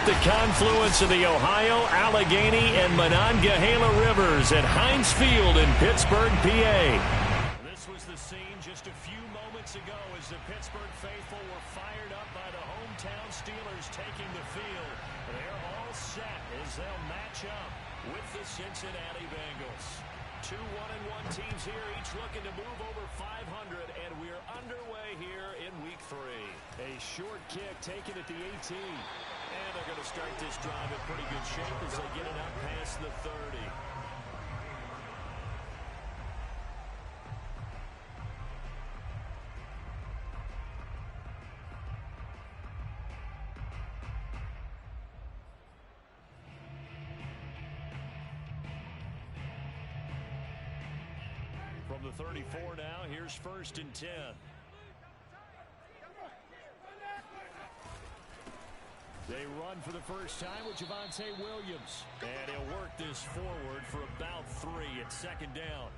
the confluence of the Ohio, Allegheny, and Monongahela rivers at Heinz Field in Pittsburgh, PA. This was the scene just a few moments ago as the Pittsburgh faithful were fired up by the hometown Steelers taking the field. They're all set as they'll match up with the Cincinnati Bengals. Two 1-1 teams here, each looking to move over 500, and we're underway here in Week 3. A short kick taken at the 18. And they're going to start this drive in pretty good shape as they get it up past the 30. From the 34 now, here's 1st and 10. They run for the first time with Javonte Williams. And he'll work this forward for about 3 at 2nd down.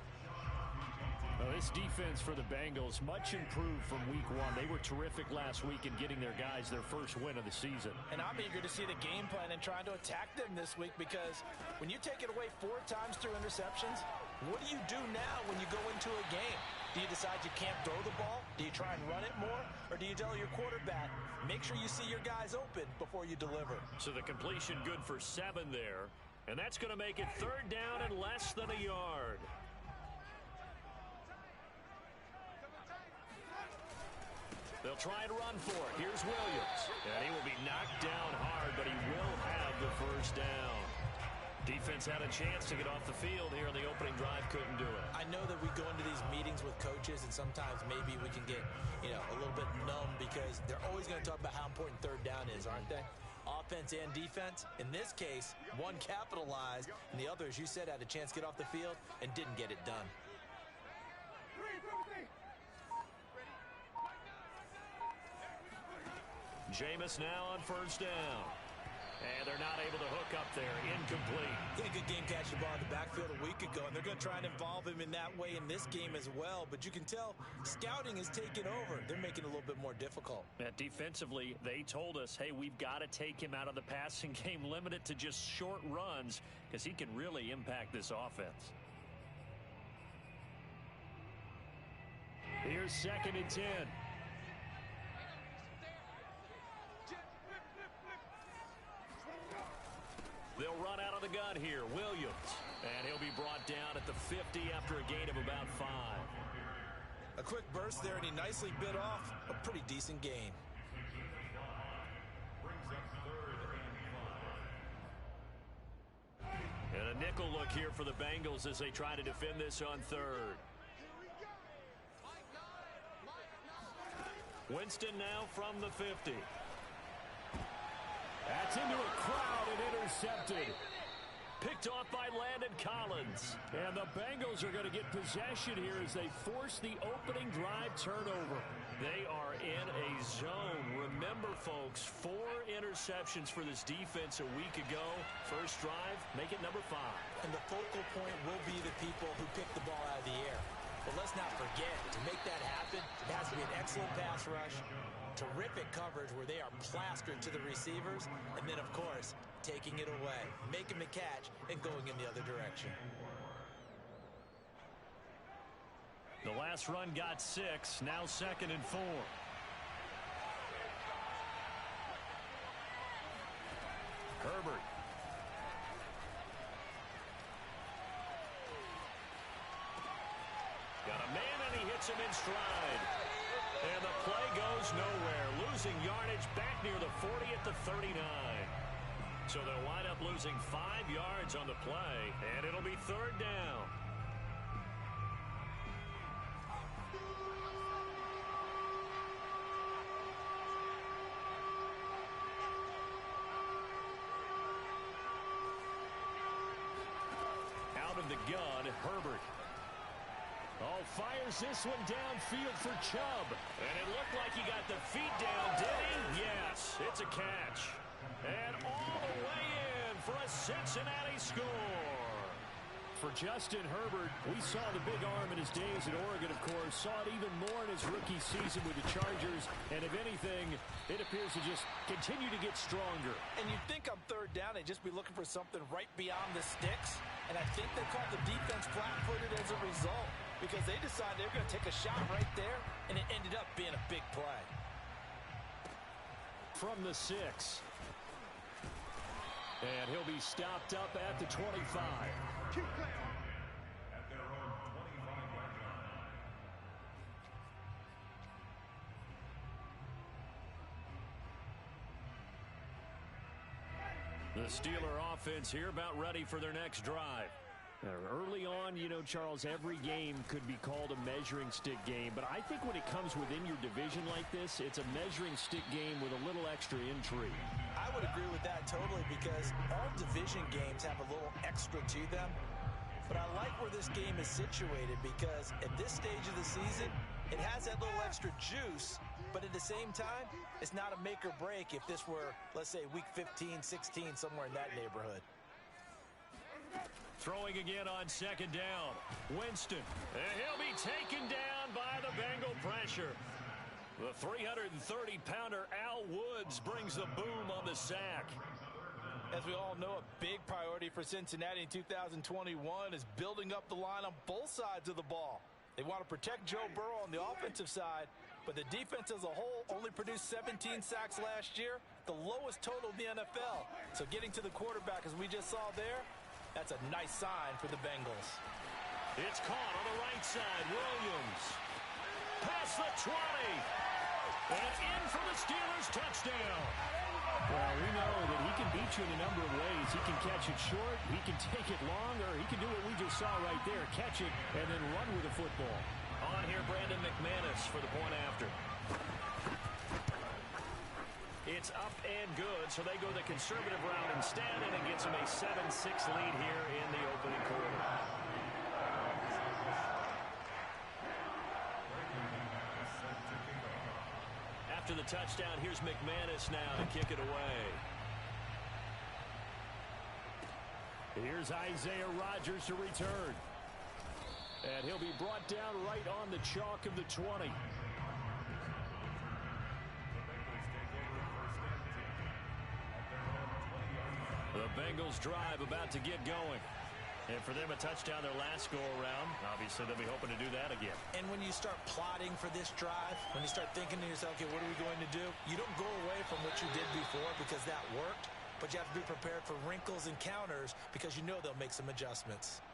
Well, this defense for the Bengals, much improved from Week 1. They were terrific last week in getting their guys their first win of the season. And I'm eager to see the game plan and trying to attack them this week, because when you take it away 4 times through interceptions, what do you do now when you go into a game? Do you decide you can't throw the ball? Do you try and run it more? Or do you tell your quarterback, make sure you see your guys open before you deliver? So the completion good for 7 there. And that's going to make it 3rd down and less than a yard. They'll try and run for it. Here's Williams. And he will be knocked down hard, but he will have the 1st down. Defense had a chance to get off the field here in the opening drive, couldn't do it. I know that we go into these meetings with coaches, and sometimes maybe we can get, a little bit numb, because they're always going to talk about how important 3rd down is, aren't they? Offense and defense. In this case, one capitalized, and the other, as you said, had a chance to get off the field and didn't get it done. Jameis now on 1st down. And they're not able to hook up there. Incomplete. He had a good game catching the ball in the backfield a week ago, and they're going to try and involve him in that way in this game as well. But you can tell scouting is taking over. They're making it a little bit more difficult. Defensively, they told us, hey, we've got to take him out of the passing game, limit it to just short runs, because he can really impact this offense. Here's 2nd and 10. They'll run out of the gun here. Williams. And he'll be brought down at the 50 after a gain of about 5. A quick burst there, and he nicely bit off a pretty decent gain. And a nickel look here for the Bengals as they try to defend this on 3rd. Winston now from the 50. That's into a crowd and intercepted. Picked off by Landon Collins. And the Bengals are going to get possession here as they force the opening drive turnover. They are in a zone. Remember, folks, 4 interceptions for this defense a week ago. First drive, make it number 5. And the focal point will be the people who pick the ball out of the air. But let's not forget, to make that happen, it has to be an excellent pass rush, terrific coverage where they are plastered to the receivers, and then, of course, taking it away, making the catch, and going in the other direction. The last run got 6, now 2nd and 4. Herbert. Got a man, and he hits him in stride. And the play goes nowhere. Losing yardage back near the 40 at the 39. So they'll wind up losing 5 yards on the play, and it'll be 3rd down. Out of the gun, Herbert. Oh, fires this one downfield for Chubb. And it looked like he got the feet down, did he? Yes, it's a catch. And all the way in for a Cincinnati score. For Justin Herbert, we saw the big arm in his days at Oregon, of course. Saw it even more in his rookie season with the Chargers. And if anything, it appears to just continue to get stronger. And you'd think on third down, they'd just be looking for something right beyond the sticks. And I think they called the defense flat-footed as a result, because they decided they were going to take a shot right there, and it ended up being a big play. From the 6. And he'll be stopped up at the 25. The Steeler offense here about ready for their next drive. Early on, you know, Charles, every game could be called a measuring stick game, but I think when it comes within your division like this, it's a measuring stick game with a little extra intrigue. I would agree with that totally, because all division games have a little extra to them. But I like where this game is situated, because at this stage of the season, it has that little extra juice, but at the same time, it's not a make or break if this were, let's say, week 15, 16, somewhere in that neighborhood. Throwing again on second down. Winston. And he'll be taken down by the Bengal pressure. The 330-pounder Al Woods brings the boom on the sack. As we all know, a big priority for Cincinnati in 2021 is building up the line on both sides of the ball. They want to protect Joe Burrow on the offensive side, but the defense as a whole only produced 17 sacks last year, the lowest total in the NFL. So getting to the quarterback, as we just saw there, that's a nice sign for the Bengals. It's caught on the right side. Williams. Past the 20. And in for the Steelers touchdown. Well, we know that he can beat you in a number of ways. He can catch it short, he can take it long, or he can do what we just saw right there, catch it and then run with the football. On here, Brandon McManus for the point after. It's up and good, so they go the conservative route instead, and it gets them a 7-6 lead here in the opening quarter. After the touchdown, here's McManus now to kick it away. Here's Isaiah Rodgers to return. And he'll be brought down right on the chalk of the 20. The Bengals drive about to get going. And for them, a touchdown their last go-around. Obviously, they'll be hoping to do that again. And when you start plotting for this drive, when you start thinking to yourself, okay, what are we going to do? You don't go away from what you did before because that worked, but you have to be prepared for wrinkles and counters because you know they'll make some adjustments.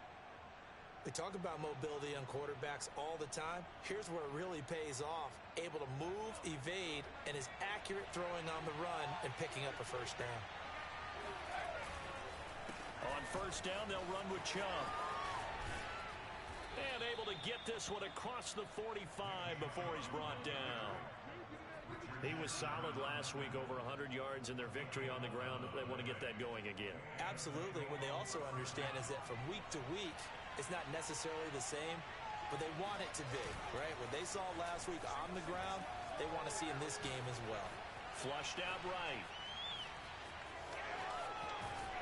We talk about mobility on quarterbacks all the time. Here's where it really pays off. Able to move, evade, and is accurate throwing on the run and picking up a first down. On first down, they'll run with Chubb. And able to get this one across the 45 before he's brought down. He was solid last week, over 100 yards in their victory on the ground. They want to get that going again. Absolutely. What they also understand is that from week to week, it's not necessarily the same, but they want it to be, right? What they saw last week on the ground, they want to see in this game as well. Flushed out right.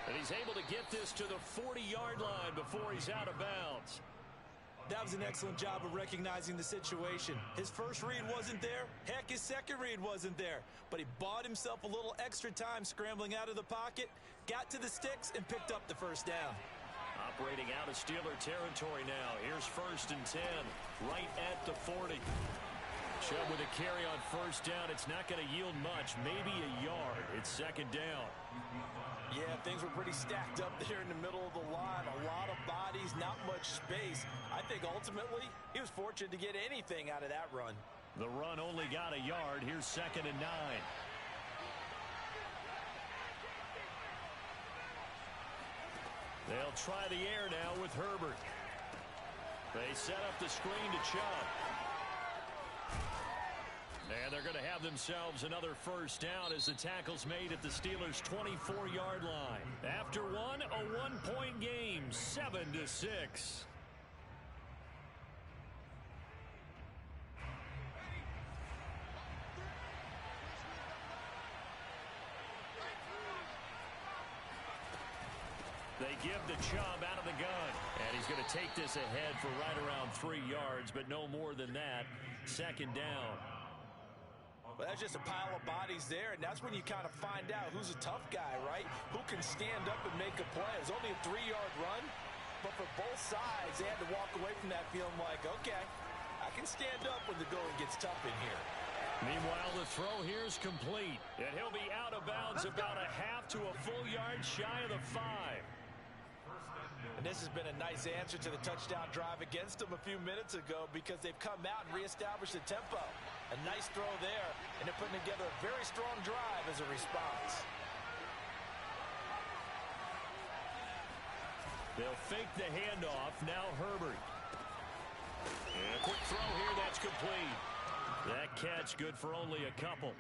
And he's able to get this to the 40-yard line before he's out of bounds. That was an excellent job of recognizing the situation. His first read wasn't there. Heck, his second read wasn't there. But he bought himself a little extra time scrambling out of the pocket, got to the sticks, and picked up the first down. Operating out of Steeler territory now. Here's first and 10, right at the 40. Chubb with a carry on first down. It's not going to yield much, maybe a yard. It's second down. Yeah, things were pretty stacked up there in the middle of the line. A lot of bodies, not much space. I think ultimately he was fortunate to get anything out of that run. The run only got a yard. Here's second and 9. They'll try the air now with Herbert. They set up the screen to Chubb. And they're going to have themselves another first down as the tackle's made at the Steelers' 24-yard line. After one, a one-point game, 7-6. They They give the Chubb out of the gun. And he's going to take this ahead for right around 3 yards, but no more than that. Second down. Well, that's just a pile of bodies there, and that's when you kind of find out who's a tough guy, right? Who can stand up and make a play. It was only a 3-yard run, but for both sides, they had to walk away from that feeling like, okay, I can stand up when the going gets tough in here. Meanwhile, the throw here is complete, and he'll be out of bounds about a half to a full yard shy of the 5. And this has been a nice answer to the touchdown drive against them a few minutes ago because they've come out and reestablished the tempo. A nice throw there, and they're putting together a very strong drive as a response. They'll fake the handoff. Now Herbert. And a quick throw here. That's complete. That catch good for only a couple.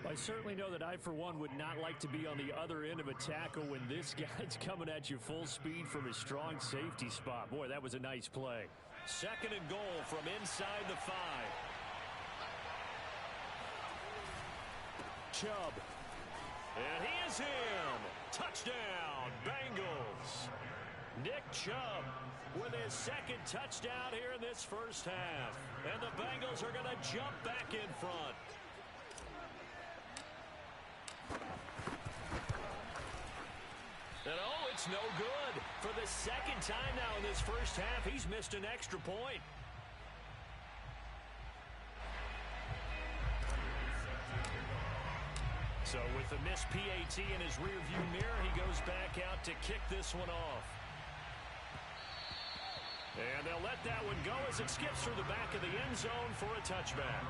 I certainly know that I, for one, would not like to be on the other end of a tackle when this guy's coming at you full speed from his strong safety spot. Boy, that was a nice play. Second and goal from inside the 5. Chubb. And he is in. Touchdown, Bengals. Nick Chubb with his second touchdown here in this first half. And the Bengals are going to jump back in front. And oh, it's no good. For the second time now in this first half, he's missed an extra point. So with the missed PAT in his rearview mirror, he goes back out to kick this one off. And they'll let that one go as it skips through the back of the end zone for a touchback.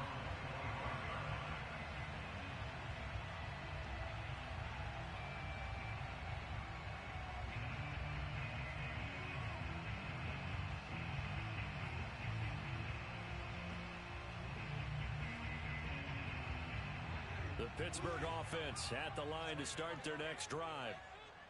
The Pittsburgh offense at the line to start their next drive.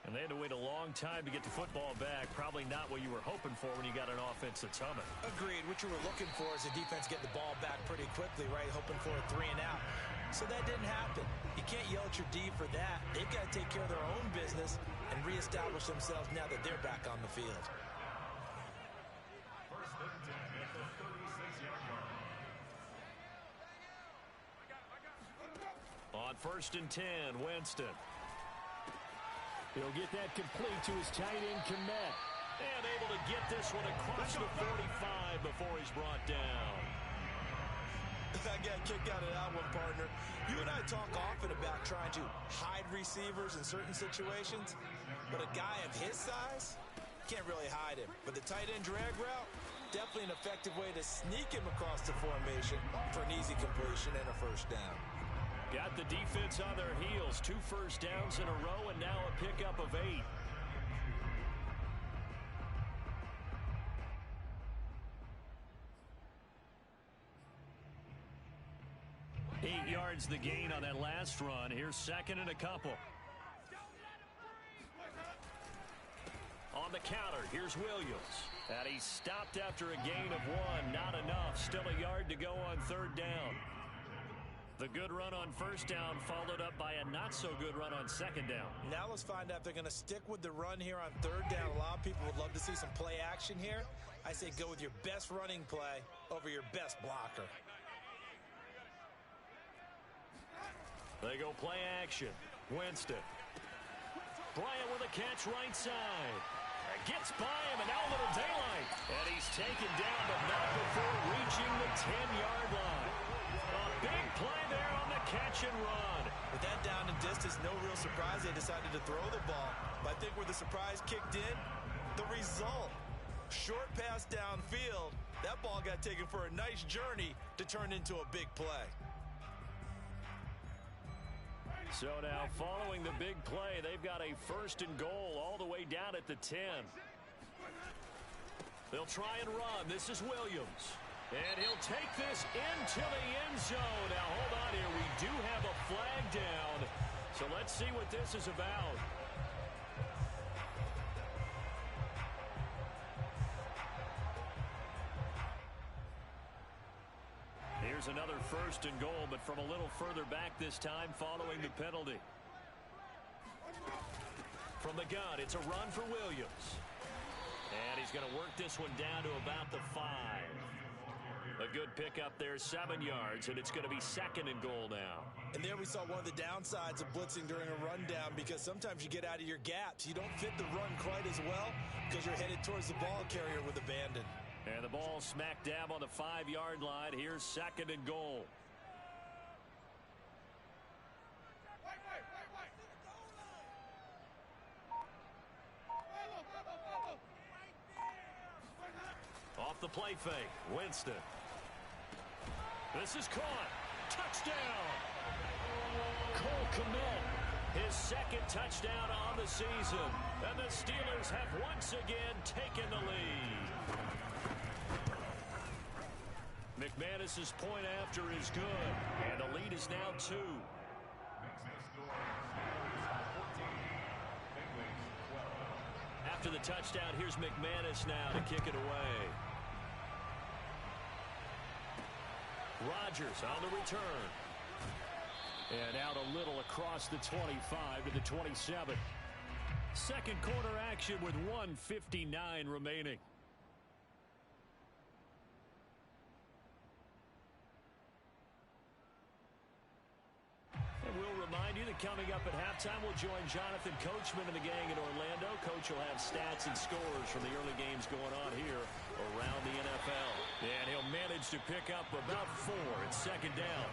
And they had to wait a long time to get the football back. Probably not what you were hoping for when you got an offense that's humming. Agreed. What you were looking for is the defense getting the ball back pretty quickly, right? Hoping for a 3 and out. So that didn't happen. You can't yell at your D for that. They've got to take care of their own business and reestablish themselves now that they're back on the field. First and 10 at the 36-yard line. On first and 10, Winston. He'll get that complete to his tight end, Komet. And able to get this one across the 45 before he's brought down. I got a kick out of that one, partner. You and I talk often about trying to hide receivers in certain situations, but a guy of his size can't really hide him. But the tight end drag route, definitely an effective way to sneak him across the formation for an easy completion and a first down. Got the defense on their heels. 2 first downs in a row and now a pickup of 8. Eight yards the gain on that last run. Here's second and a couple. On the counter, here's Williams. And he's stopped after a gain of 1. Not enough. Still a yard to go on third down. The good run on first down followed up by a not-so-good run on second down. Now let's find out if they're going to stick with the run here on third down. A lot of people would love to see some play action here. I say go with your best running play over your best blocker. They go play action. Winston. Bryant with a catch right side. Gets by him, and now a little daylight. And he's taken down, but not before reaching the 10-yard line. A big play there on the catch and run. With that down and distance, no real surprise they decided to throw the ball. But I think where the surprise kicked in, the result. Short pass downfield. That ball got taken for a nice journey to turn into a big play. So now following the big play, they've got a first and goal all the way down at the 10. They'll try and run. This is Williams. And he'll take this into the end zone. Now hold on here. We do have a flag down. So let's see what this is about. Here's another first and goal, but from a little further back this time following the penalty. From From the gun, it's a run for Williams. And he's going to work this one down to about the 5. A good pickup there, 7 yards, and it's going to be 2nd and goal now. And there we saw one of the downsides of blitzing during a rundown, because sometimes you get out of your gaps. You don't fit the run quite as well because you're headed towards the ball carrier with abandon. And the ball smack dab on the 5-yard line. Here's 2nd and goal. Off the play fake, Winston. This is caught. Touchdown. Cole Kmet, his 2nd touchdown on the season. And the Steelers have once again taken the lead. McManus's point after is good. And the lead is now 2. After the touchdown, here's McManus now to kick it away. Rodgers on the return. And out a little across the 25 to the 27. Second quarter action with 1:59 remaining. And we'll remind you that coming up at halftime, we'll join Jonathan Coachman and the gang in Orlando. Coach will have stats and scores from the early games going on here around the NFL. And he'll manage to pick up about 4. It's 2nd down.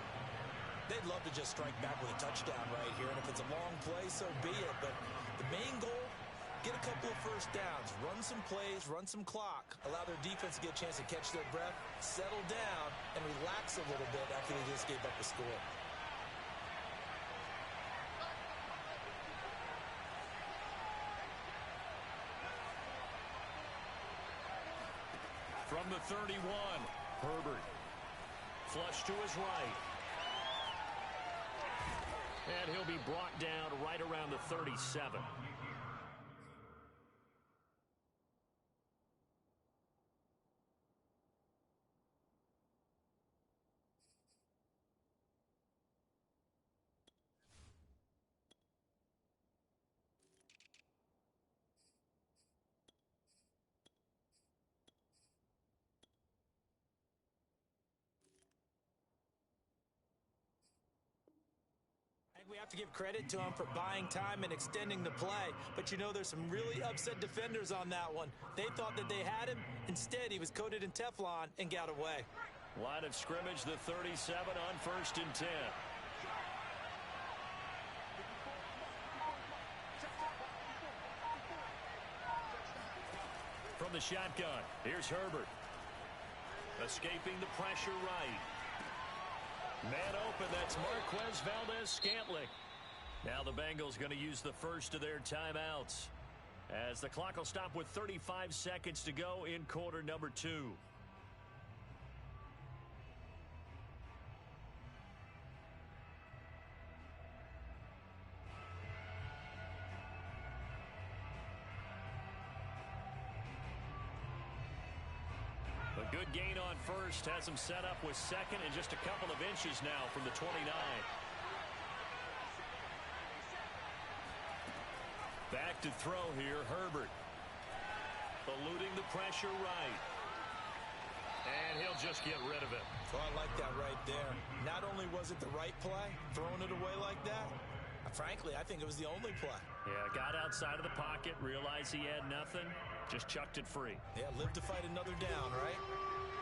They'd love to just strike back with a touchdown right here, and if it's a long play, so be it. But the main goal, get a couple of first downs, run some plays, run some clock, allow their defense to get a chance to catch their breath, settle down, and relax a little bit after they just gave up a score. From the 31, Herbert. Flush to his right. And he'll be brought down right around the 37. We have to give credit to him for buying time and extending the play. But, you know, there's some really upset defenders on that one. They thought that they had him. Instead, he was coated in Teflon and got away. Line of scrimmage, the 37 on 1st and 10. From the shotgun, here's Herbert. Escaping the pressure right. Man open, that's Marquez Valdez-Scantling. Now the Bengals going to use the first of their timeouts, as the clock will stop with 35 seconds to go in quarter number 2. A good gain on first has him set up with 2nd and just a couple of inches now from the 29. Back to throw here, Herbert. Eluding the pressure right. And he'll just get rid of it. Oh, I like that right there. Not only was it the right play, throwing it away like that, frankly, I think it was the only play. Yeah, got outside of the pocket, realized he had nothing, just chucked it free. Yeah, live to fight another down, right?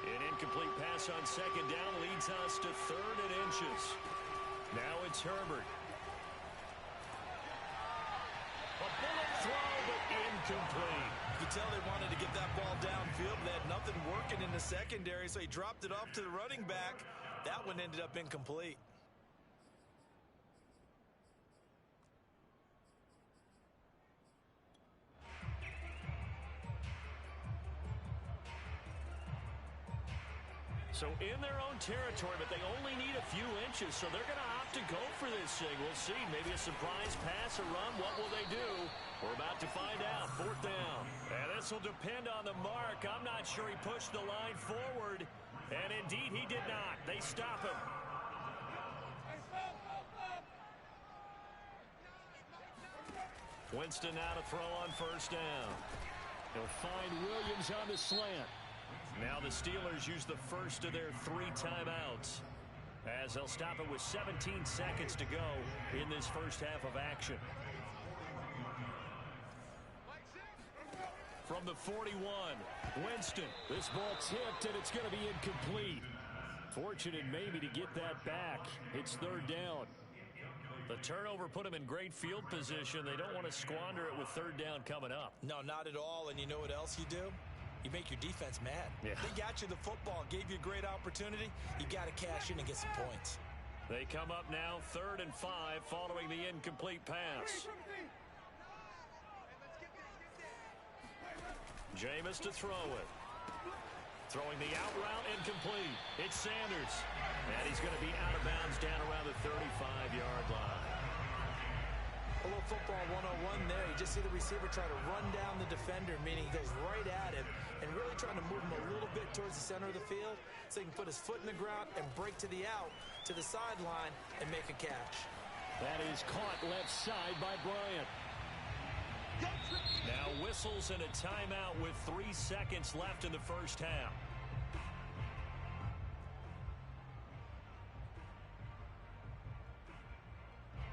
An incomplete pass on 2nd down leads us to 3rd and inches. Now it's Herbert. A bullet throw, but incomplete. You could tell they wanted to get that ball downfield. They had nothing working in the secondary, so he dropped it off to the running back. That one ended up incomplete. So in their own territory, but they only need a few inches, so they're going to opt to go for this thing. We'll see. Maybe a surprise pass, a run. What will they do? We're about to find out. 4th down. And this will depend on the mark. I'm not sure he pushed the line forward. And indeed, he did not. They stop him. Winston now to throw on first down. He'll find Williams on the slant. Now the Steelers use the first of their 3 timeouts, as they'll stop it with 17 seconds to go in this first half of action. From the 41, Winston. This ball tipped, and it's going to be incomplete. Fortunate maybe to get that back. It's third down. The turnover put him in great field position. They don't want to squander it with third down coming up. No, not at all. And you know what else you do? You make your defense mad. Yeah. They got you the football, gave you a great opportunity. You got to cash in and get some points. They come up now 3rd and 5 following the incomplete pass. Jameis to throw it. Throwing the out route, incomplete. It's Sanders. And he's going to be out of bounds down around the 35-yard line. A little football 101 there. You just see the receiver try to run down the defender, meaning he goes right at him and really trying to move him a little bit towards the center of the field so he can put his foot in the ground and break to the out, to the sideline, and make a catch. That is caught left side by Bryant. Now whistles and a timeout with 3 seconds left in the first half.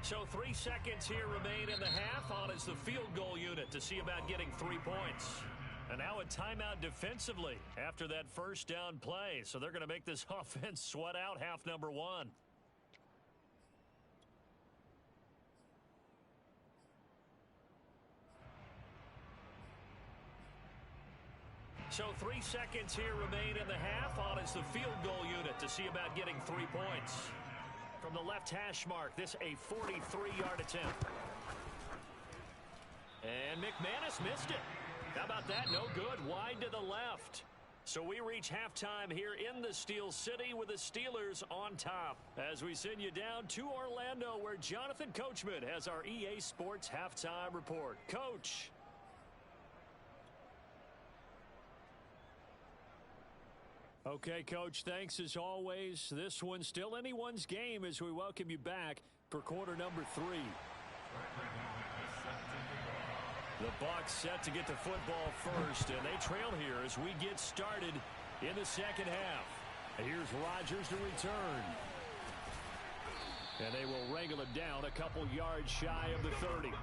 So 3 seconds here remain in the half. On is the field goal unit to see about getting 3 points. And now a timeout defensively after that first down play. So they're going to make this offense sweat out half number 1. So 3 seconds here remain in the half. On is the field goal unit to see about getting 3 points. From the left hash mark, this a 43-yard attempt. And McManus missed it. How about that? No good. Wide to the left. So we reach halftime here in the Steel City with the Steelers on top. As we send you down to Orlando, where Jonathan Coachman has our EA Sports halftime report. Coach. Okay, Coach, thanks as always. This one's still anyone's game as we welcome you back for quarter number 3. The Bucs set to get the football first, and they trail here as we get started in the second half. Here's Rodgers to return. And they will wrangle it down a couple yards shy of the 30. The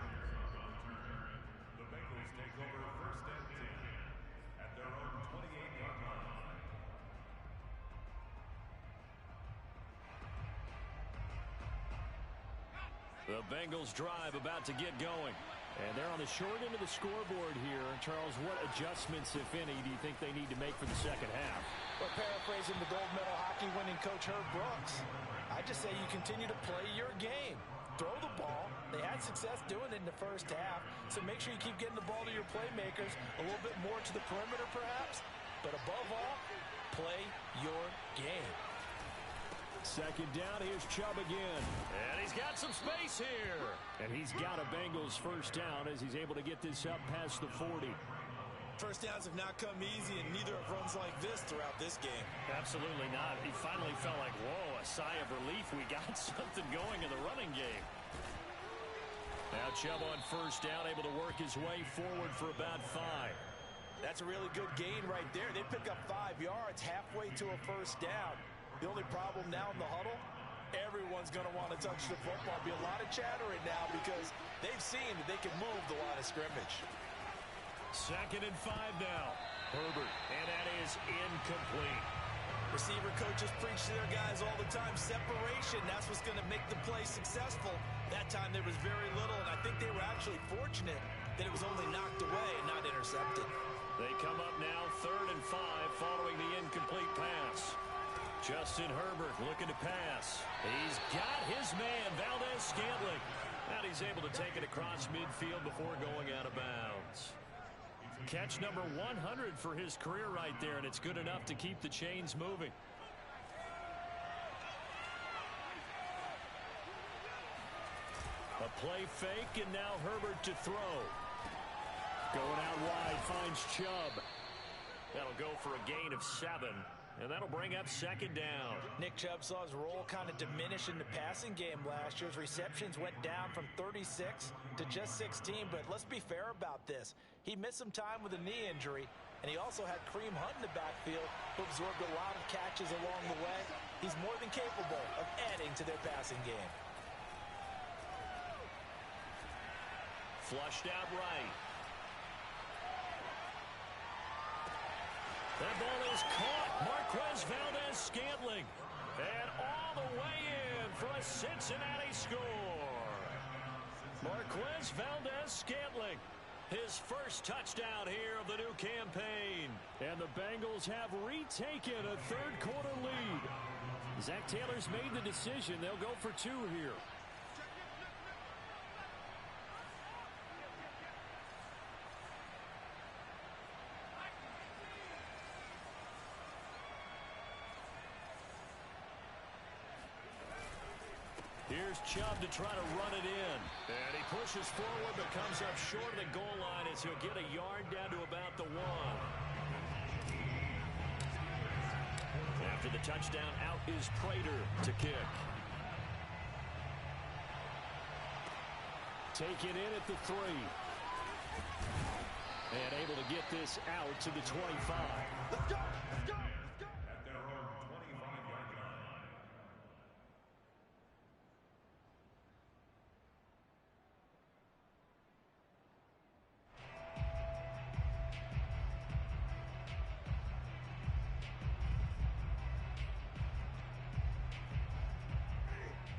Bengals take over 1st and 10 at their own 28-yard line. The Bengals drive about to get going. And they're on the short end of the scoreboard here. Charles, what adjustments, if any, do you think they need to make for the second half? Well, paraphrasing the gold medal hockey winning coach Herb Brooks, I just say you continue to play your game. Throw the ball. They had success doing it in the first half, so make sure you keep getting the ball to your playmakers, a little bit more to the perimeter perhaps, but above all, play your game. Second down, here's Chubb again. And he's got some space here. And he's got a Bengals first down as he's able to get this up past the 40. First downs have not come easy, and neither have runs like this throughout this game. Absolutely not. He finally felt like, whoa, a sigh of relief. We got something going in the running game. Now Chubb on first down, able to work his way forward for about 5. That's a really good gain right there. They pick up 5 yards halfway to a first down. The only problem now in the huddle, everyone's going to want to touch the football. Be a lot of chattering now because they've seen that they can move the line of scrimmage. 2nd and 5 now. Herbert, and that is incomplete. Receiver coaches preach to their guys all the time. Separation, that's what's going to make the play successful. That time there was very little, and I think they were actually fortunate that it was only knocked away and not intercepted. They come up now 3rd and 5 following the incomplete pass. Justin Herbert looking to pass. He's got his man, Valdez-Scantling. And he's able to take it across midfield before going out of bounds. Catch number 100 for his career right there, and it's good enough to keep the chains moving. A play fake, and now Herbert to throw. Going out wide, finds Chubb. That'll go for a gain of 7. And that'll bring up second down. Nick Chubb saw his role kind of diminish in the passing game last year. His receptions went down from 36 to just 16, but let's be fair about this. He missed some time with a knee injury, and he also had Kareem Hunt in the backfield, who absorbed a lot of catches along the way. He's more than capable of adding to their passing game. Flushed out right. That ball is caught. Marquez Valdez-Scantling. And all the way in for a Cincinnati score. Marquez Valdez-Scantling. His first touchdown here of the new campaign. And the Bengals have retaken a third-quarter lead. Zach Taylor's made the decision. They'll go for two here. Here's Chubb to try to run it in. And he pushes forward but comes up short of the goal line as he'll get a yard down to about the 1. After the touchdown, out is Prater to kick. Taken in at the 3. And able to get this out to the 25. Let's go! Let's go! Let's go! At their own 25-yard line.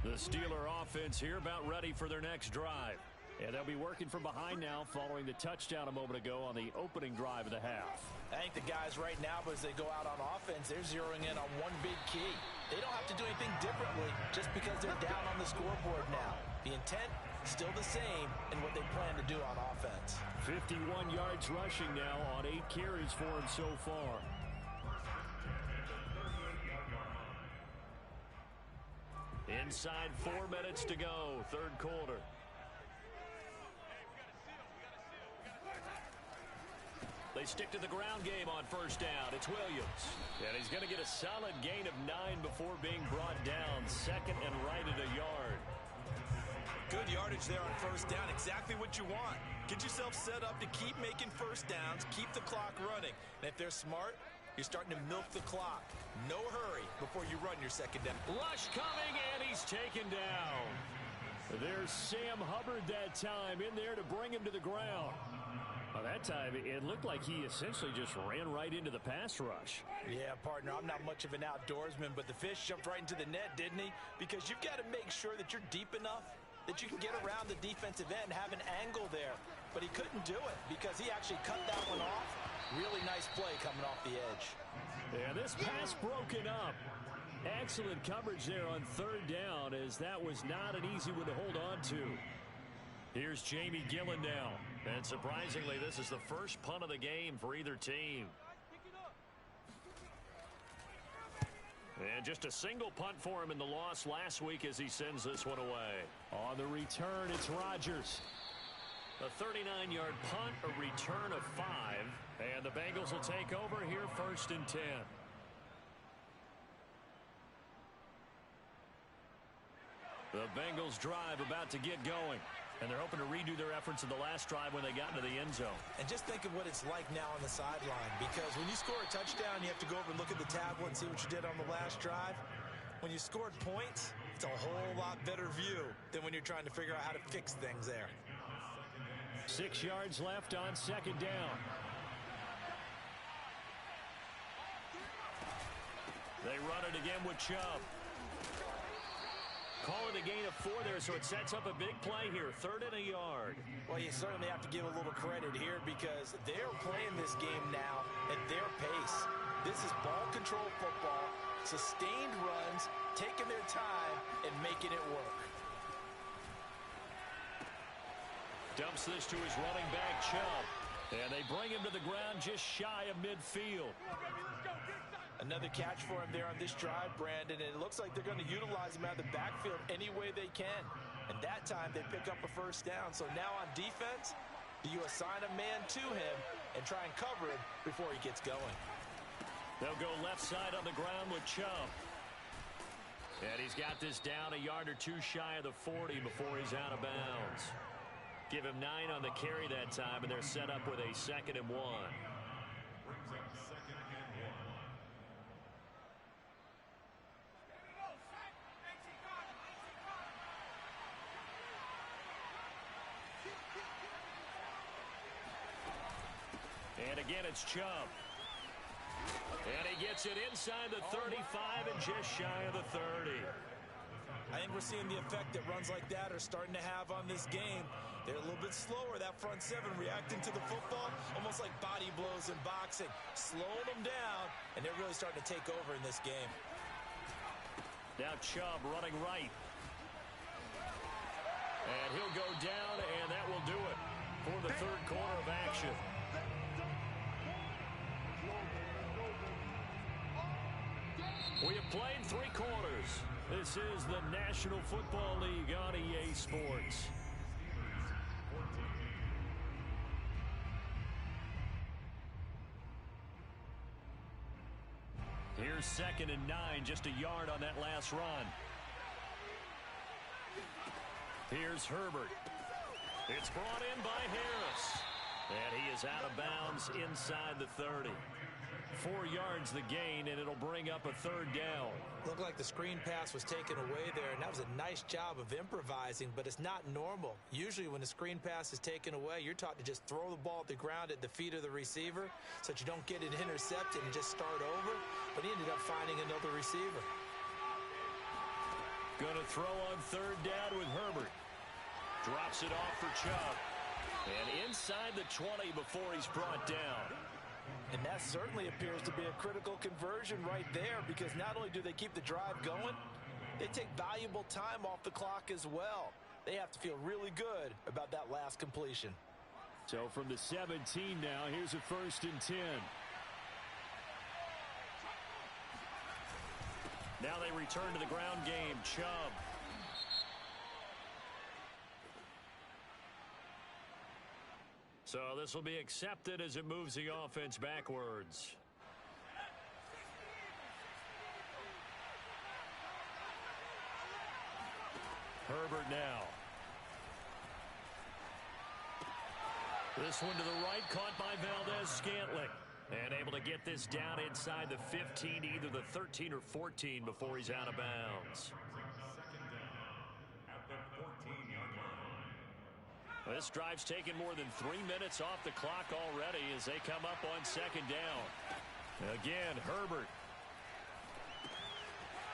The Steeler offense here about ready for their next drive. And they'll be working from behind now following the touchdown a moment ago on the opening drive of the half. I think the guys right now, as they go out on offense, they're zeroing in on one big key. They don't have to do anything differently just because they're down on the scoreboard now. The intent, still the same in what they plan to do on offense. 51 yards rushing now on 8 carries for him so far. Inside 4 minutes to go, third quarter. They stick to the ground game on first down. It's Williams. And he's going to get a solid gain of 9 before being brought down. Second and right at a yard. Good yardage there on first down. Exactly what you want. Get yourself set up to keep making first downs, keep the clock running. And if they're smart, you're starting to milk the clock. No hurry before you run your second down. Rush coming, and he's taken down. There's Sam Hubbard that time in there to bring him to the ground. Well, that time, it looked like he essentially just ran right into the pass rush. Yeah, partner, I'm not much of an outdoorsman, but the fish jumped right into the net, didn't he? Because you've got to make sure that you're deep enough that you can get around the defensive end, have an angle there. But he couldn't do it because he actually cut that one off. Really nice play coming off the edge. Yeah, this pass broken up. Excellent coverage there on third down, as that was not an easy one to hold on to. Here's Jamie Gillen now. And surprisingly, this is the first punt of the game for either team. And just a single punt for him in the loss last week as he sends this one away. On the return, it's Rodgers. A 39-yard punt, a return of 5. And the Bengals will take over here first and 10. The Bengals drive about to get going. And they're hoping to redo their efforts in the last drive when they got into the end zone. And just think of what it's like now on the sideline. Because when you score a touchdown, you have to go over and look at the tablet and see what you did on the last drive. When you scored points, it's a whole lot better view than when you're trying to figure out how to fix things there. 6 yards left on second down. They run it again with Chubb. Call it a gain of 4 there, so it sets up a big play here. 3rd and a yard. Well, you certainly have to give a little credit here because they're playing this game now at their pace. This is ball control football, sustained runs, taking their time and making it work. Dumps this to his running back, Chubb. And they bring him to the ground just shy of midfield. Another catch for him there on this drive, Brandon, and it looks like they're going to utilize him out of the backfield any way they can. And that time they pick up a first down. So now on defense, do you assign a man to him and try and cover him before he gets going? They'll go left side on the ground with Chubb. And he's got this down a yard or two shy of the 40 before he's out of bounds. Give him 9 on the carry that time, and they're set up with a 2nd and 1. Brings up 2nd and 1. And again, it's Chubb. And he gets it inside the 35 and just shy of the 30. I think we're seeing the effect that runs like that are starting to have on this game. They're a little bit slower, that front seven, reacting to the football, almost like body blows in boxing, slowing them down, and they're really starting to take over in this game. Now Chubb running right. And he'll go down, and that will do it for the third quarter of action. We have played 3 quarters. This is the National Football League on EA Sports. Here's 2nd and 9, just a yard on that last run. Here's Herbert. It's brought in by Harris. And he is out of bounds inside the 30. 4 yards the gain, and it'll bring up a 3rd down. Looked like the screen pass was taken away there, and that was a nice job of improvising, but it's not normal. Usually when the screen pass is taken away, you're taught to just throw the ball at the ground at the feet of the receiver so that you don't get it intercepted and just start over, but he ended up finding another receiver. Going to throw on 3rd down with Herbert. Drops it off for Chubb. And inside the 20 before he's brought down. And that certainly appears to be a critical conversion right there, because not only do they keep the drive going, they take valuable time off the clock as well. They have to feel really good about that last completion. So from the 17 now, here's a 1st and 10. Now they return to the ground game. Chubb. So this will be accepted as it moves the offense backwards. Herbert now. This one to the right, caught by Valdez-Scantling. And able to get this down inside the 15, either the 13 or 14 before he's out of bounds. 2nd down at the 14-yard line. This drive's taken more than 3 minutes off the clock already as they come up on 2nd down. Again, Herbert.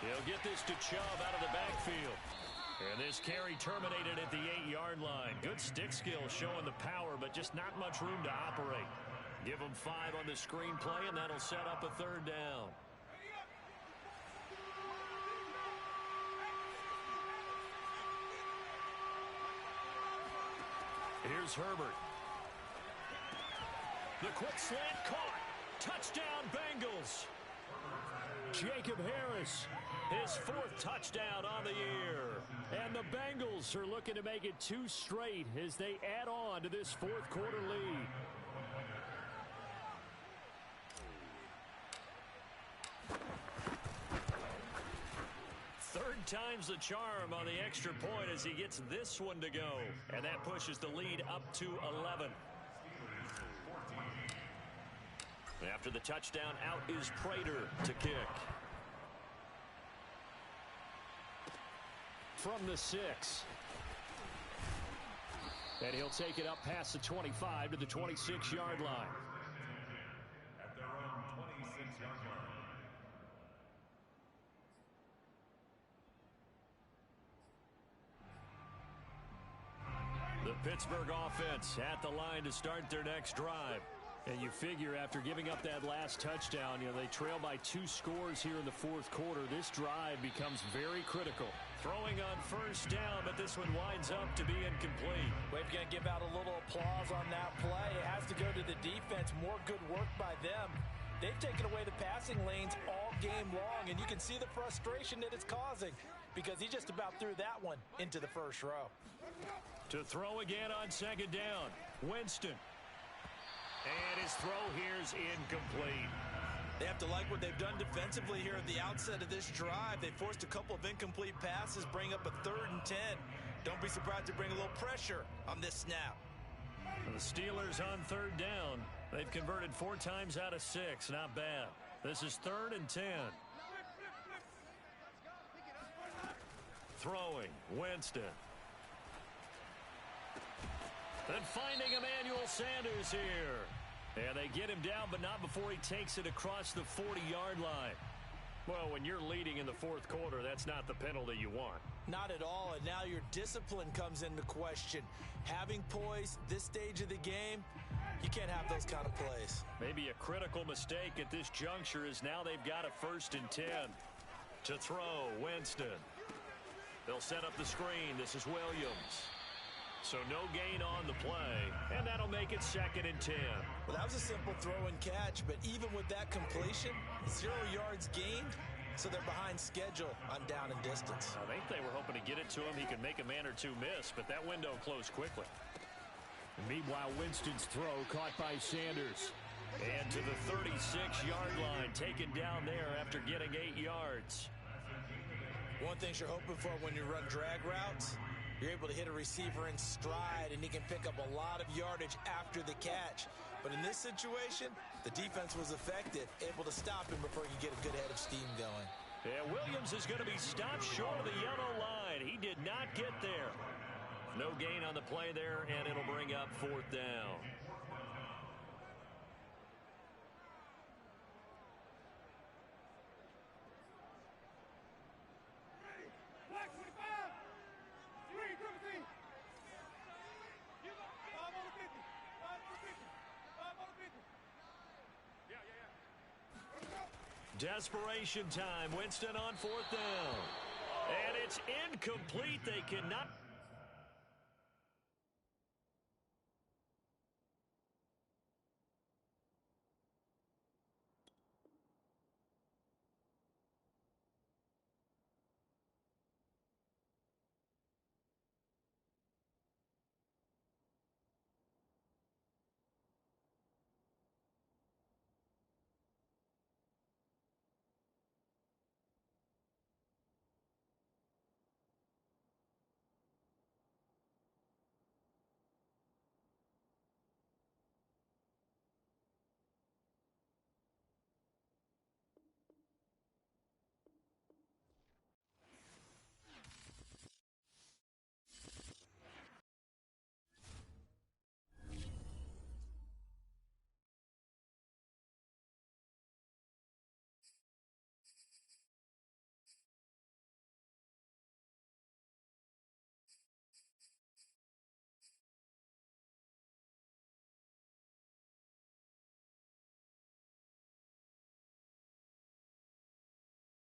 He'll get this to Chubb out of the backfield. And this carry terminated at the 8-yard line. Good stick skill showing the power, but just not much room to operate. Give him 5 on the screen play, and that'll set up a 3rd down. Here's Herbert. The quick slant caught. Touchdown, Bengals. Jacob Harris, his 4th touchdown on the year. And the Bengals are looking to make it 2 straight as they add on to this 4th quarter lead. Third time's the charm on the extra point as he gets this one to go. And that pushes the lead up to 11. After the touchdown, out is Prater to kick. From the 6. And he'll take it up past the 25 to the 26-yard line. At their own 26-yard line. The Pittsburgh offense at the line to start their next drive. And you figure after giving up that last touchdown, they trail by 2 scores here in the 4th quarter. This drive becomes very critical. Throwing on 1st down, but this one winds up to be incomplete. We're going to give out a little applause on that play. It has to go to the defense. More good work by them. They've taken away the passing lanes all game long, and you can see the frustration that it's causing because he just about threw that one into the 1st row. To throw again on 2nd down, Winston. And his throw here's incomplete. They have to like what they've done defensively here at the outset of this drive. They forced a couple of incomplete passes, bring up a 3rd and 10. Don't be surprised to bring a little pressure on this snap. The Steelers on 3rd down. They've converted 4 times out of 6. Not bad. This is 3rd and 10. Throwing, Winston. Then finding Emmanuel Sanders here. And they get him down, but not before he takes it across the 40-yard line. Well, when you're leading in the 4th quarter, that's not the penalty you want. Not at all, and now your discipline comes into question. Having poise this stage of the game, you can't have those kind of plays. Maybe a critical mistake at this juncture is now they've got a 1st and 10. To throw, Winston. They'll set up the screen. This is Williams. So no gain on the play, and that'll make it 2nd and 10. Well, that was a simple throw and catch, but even with that completion, 0 yards gained, so they're behind schedule on down and distance. I think they were hoping to get it to him. He could make a man or two miss, but that window closed quickly. Meanwhile, Winston's throw caught by Sanders. And to the 36-yard line, taken down there after getting 8 yards. One thing you're hoping for when you run drag routes, you're able to hit a receiver in stride, and he can pick up a lot of yardage after the catch. But in this situation, the defense was effective, able to stop him before he could get a good head of steam going. Yeah, Williams is going to be stopped short of the yellow line. He did not get there. No gain on the play there, and it'll bring up 4th down. Desperation time. Winston on 4th down. And it's incomplete. They cannot